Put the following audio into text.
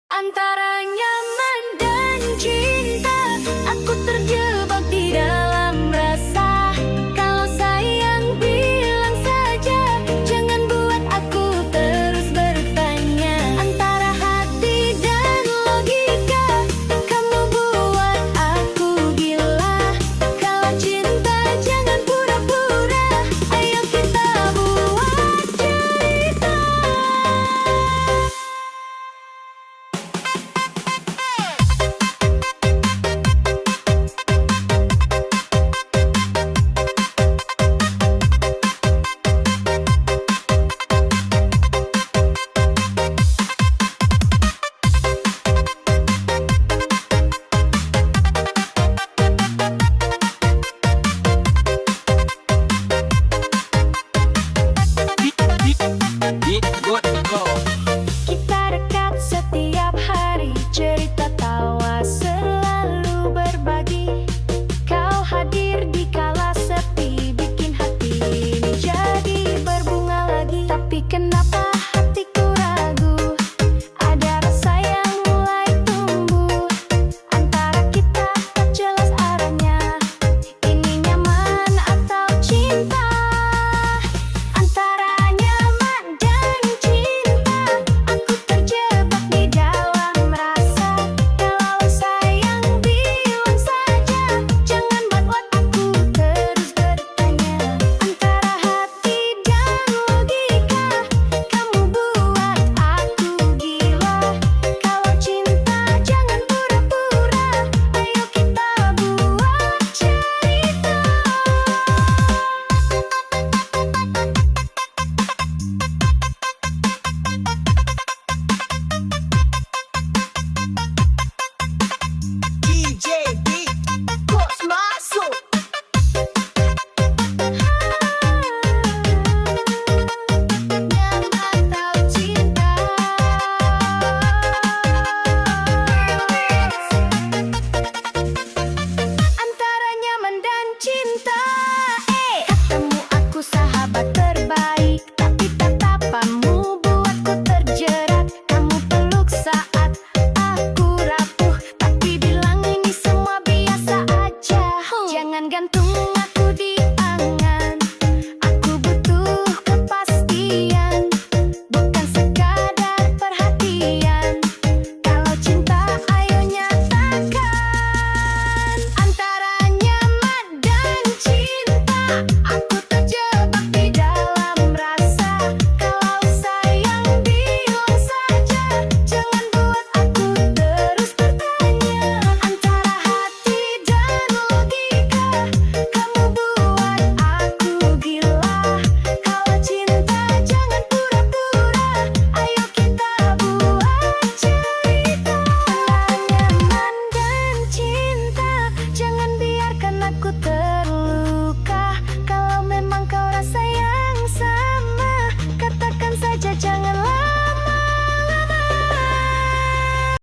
Antara nyaman dan cinta, aku terjebak di dalam rasa. Kalau sayang bilang saja, jangan buat aku terus bertanya. Antara hati dan logika, kamu buat aku gila. Kalau cinta jangan pura-pura, ayo kita buat cerita. Kita dekat setiap hari, cerita tawa selalu berbagi. Kau hadir di kala sepi, bikin hati ini jadi berbunga lagi. Tapi kenapa hatiku ragu? Ada rasa yang mulai tumbuh. Antara kita tak jelas arahnya. Ini nyaman atau cinta? Antara nyaman dan cinta, aku terjebak di dalam rasa. Kalau sayang bilang saja, jangan buat aku terus bertanya. Antara hati dan logika, kamu buat aku gila. Kalau cinta jangan pura-pura, ayo kita buat cerita. DJ Beat, Bos masuk. Nyaman atau cinta? Antara nyaman dan cinta. Katamu aku sahabat terbaik, tapi tatapanmu buatku terjerat. Kamu peluk saat